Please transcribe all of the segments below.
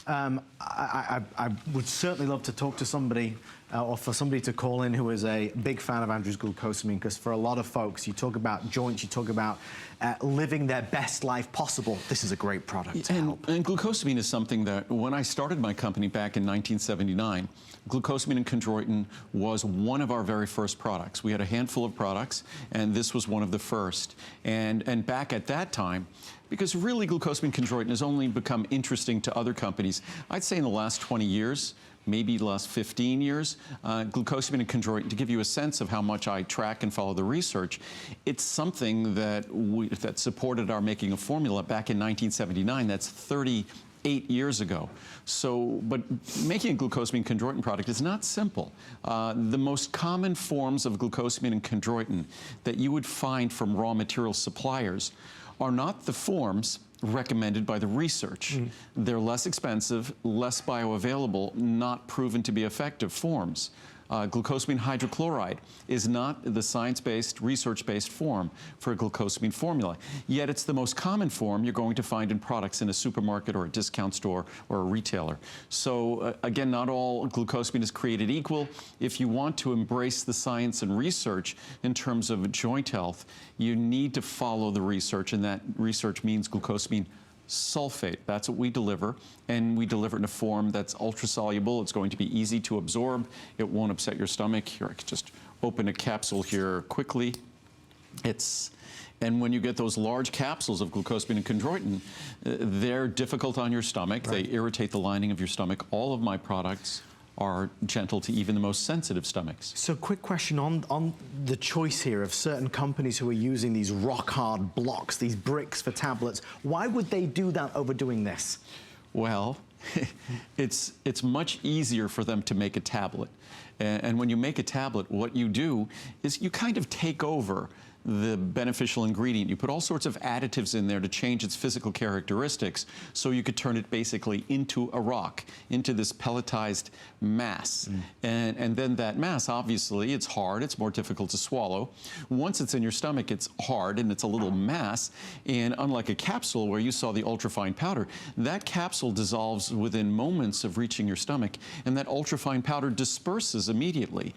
I would certainly love to talk to somebody or for somebody to call in who is a big fan of Andrew's glucosamine, because for a lot of folks, you talk about joints, you talk about living their best life possible. This is a great product to help. And glucosamine is something that when I started my company back in 1979, Glucosamine and Chondroitin was one of our very first products. We had a handful of products, and this was one of the first. And back at that time, because really glucosamine and chondroitin has only become interesting to other companies, I'd say in the last 20 years, maybe the last 15 years, glucosamine and chondroitin, to give you a sense of how much I track and follow the research, it's something that that supported our making a formula back in 1979. That's 38 years ago. So, but making a glucosamine chondroitin product is not simple. The most common forms of glucosamine and chondroitin that you would find from raw material suppliers are not the forms recommended by the research. They're less expensive, less bioavailable, not proven to be effective forms. Glucosamine hydrochloride is not the science-based, research-based form for a glucosamine formula. Yet it's the most common form you're going to find in products in a supermarket or a discount store or a retailer. So again, not all glucosamine is created equal. If you want to embrace the science and research in terms of joint health, you need to follow the research, and that research means glucosamine sulfate. That's what we deliver, and we deliver in a form that's ultra-soluble. It's going to be easy to absorb. It won't upset your stomach. Here, I could just open a capsule here quickly. And when you get those large capsules of glucosamine and chondroitin, they're difficult on your stomach. Right. They irritate the lining of your stomach. All of my products are gentle to even the most sensitive stomachs. So quick question on the choice here of certain companies who are using these rock-hard blocks, these bricks for tablets. Why would they do that over doing this? Well, it's much easier for them to make a tablet. And when you make a tablet, what you do is you kind of take over the beneficial ingredient. You put all sorts of additives in there to change its physical characteristics so you could turn it basically into a rock, into this pelletized mass. And then that mass, obviously, it's hard, it's more difficult to swallow. Once it's in your stomach, it's hard and it's a little mass. And unlike a capsule where you saw the ultrafine powder, that capsule dissolves within moments of reaching your stomach, and that ultrafine powder disperses immediately.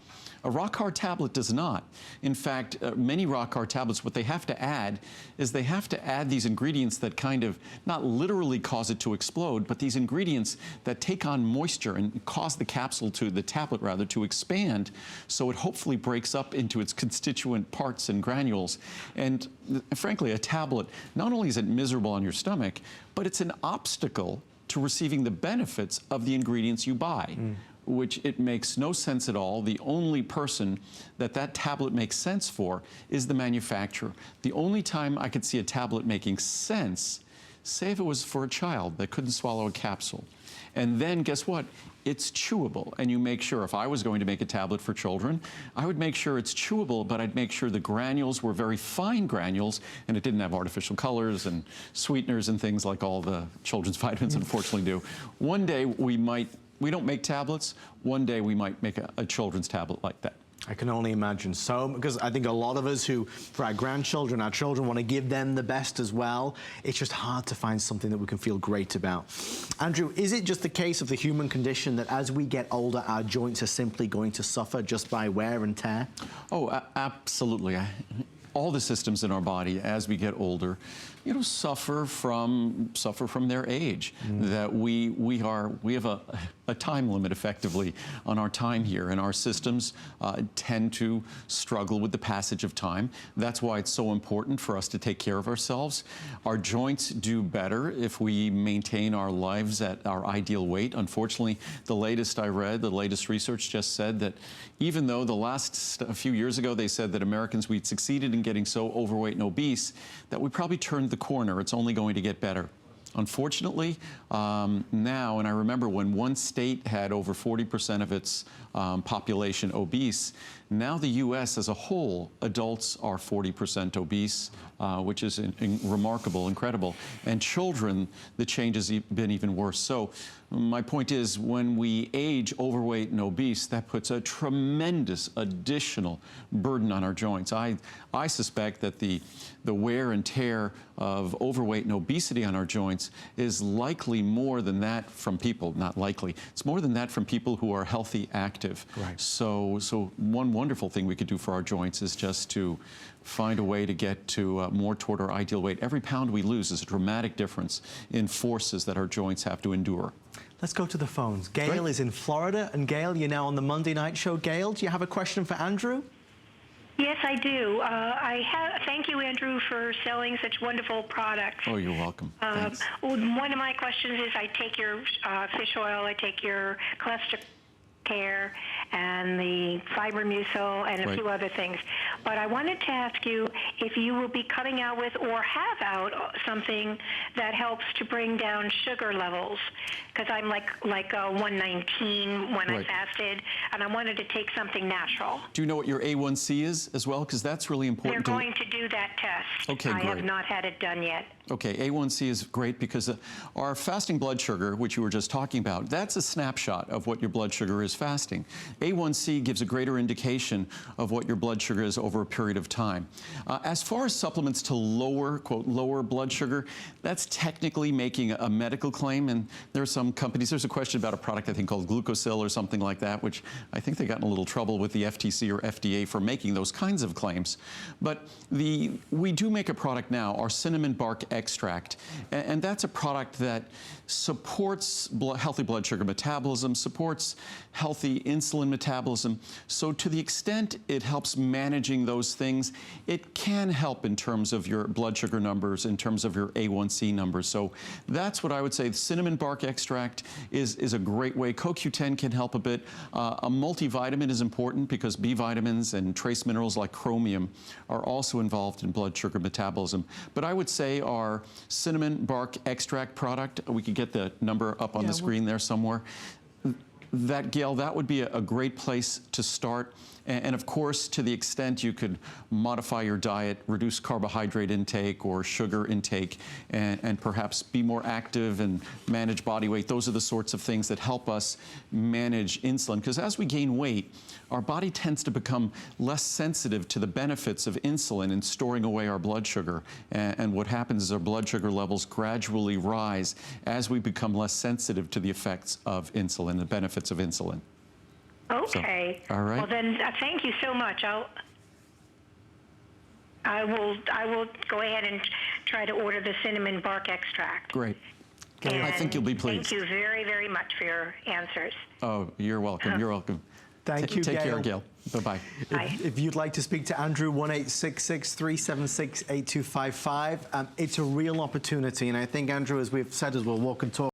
A rock-hard tablet does not. In fact, many rock-hard tablets, what they have to add is they have to add these ingredients that kind of, not literally cause it to explode, but these ingredients that take on moisture and cause the capsule to, the tablet rather, to expand, so it hopefully breaks up into its constituent parts and granules. And frankly, a tablet, not only is it miserable on your stomach, but it's an obstacle to receiving the benefits of the ingredients you buy. Which it makes no sense at all. The only person that tablet makes sense for is the manufacturer. The only time I could see a tablet making sense, say if it was for a child that couldn't swallow a capsule. And then guess what? It's chewable, and you make sure, if I was going to make a tablet for children, I would make sure it's chewable, but I'd make sure the granules were very fine granules, and it didn't have artificial colors and sweeteners and things like all the children's vitamins unfortunately do. One day we don't make tablets. One day we might make a children's tablet like that. I can only imagine. So, because I think a lot of us who, for our grandchildren, our children, want to give them the best as well. It's just hard to find something that we can feel great about. Andrew, is it just the case of the human condition that as we get older, our joints are simply going to suffer just by wear and tear? Oh, absolutely. All the systems in our body, as we get older, you know, suffer from their age. That we have a time limit effectively on our time here, and our systems tend to struggle with the passage of time. That's why it's so important for us to take care of ourselves. Our joints do better if we maintain our lives at our ideal weight. Unfortunately, the latest I read, the latest research just said that even though a few years ago they said that Americans, we'd succeeded in getting so overweight and obese that we probably turned the corner. It's only going to get better. Unfortunately, now, and I remember when one state had over 40% of its population obese, Now the U.S. as a whole, adults are 40% obese, which is remarkable, incredible. And children, the change has been even worse. So my point is, when we age overweight and obese, that puts a tremendous additional burden on our joints. I suspect that the wear and tear of overweight and obesity on our joints is likely more than that from people, not likely, it's more than that from people who are healthy, active. Right. So one wonderful thing we could do for our joints is just to find a way to get to more toward our ideal weight. Every pound we lose is a dramatic difference in forces that our joints have to endure. Let's go to the phones. Gail is in Florida, and Gail, you're now on the Monday Night Show. Gail, do you have a question for Andrew? Yes, I do. Thank you, Andrew, for selling such wonderful products. Oh, you're welcome. Thanks. One of my questions is, I take your fish oil, I take your cholesterol care, and the fiber mucil, and a few other things. But I wanted to ask you if you will be coming out with, or have out, something that helps to bring down sugar levels, because I'm like 119 when I fasted, and I wanted to take something natural. Do you know what your A1C is as well? Because that's really important. They're going to do that test. Okay, great. I have not had it done yet. Okay, A1C is great because our fasting blood sugar, which you were just talking about, that's a snapshot of what your blood sugar is fasting. A1C gives a greater indication of what your blood sugar is over a period of time. As far as supplements to lower, quote, lower blood sugar, that's technically making a medical claim, and there are some companies, there's a question about a product I think called Glucosamine or something like that, which I think they got in a little trouble with the FTC or FDA for making those kinds of claims. But we do make a product now, our cinnamon bark extract, and that's a product that supports healthy blood sugar metabolism, supports healthy insulin metabolism. So to the extent it helps managing those things, it can help in terms of your blood sugar numbers, in terms of your A1C numbers. So that's what I would say. The cinnamon bark extract is a great way. CoQ10 can help a bit. A multivitamin is important because B vitamins and trace minerals like chromium are also involved in blood sugar metabolism. But I would say our cinnamon bark extract product, we could get the number up on the screen there somewhere. That, Gail, that would be a great place to start. And of course, to the extent you could modify your diet, reduce carbohydrate intake or sugar intake, and perhaps be more active and manage body weight, those are the sorts of things that help us manage insulin. Because as we gain weight, our body tends to become less sensitive to the benefits of insulin in storing away our blood sugar. And what happens is our blood sugar levels gradually rise as we become less sensitive to the effects of insulin, the benefits of insulin. Okay. So, all right. Well, then, thank you so much. I will go ahead and try to order the cinnamon bark extract. Great. And I think you'll be pleased. Thank you very, very much for your answers. Oh, you're welcome. You're welcome. Thank you, Take Gail. care, Gail. Bye-bye. If you'd like to speak to Andrew, 1-866-376-8255. It's a real opportunity, and I think, Andrew, as we've said, as we'll walk and talk,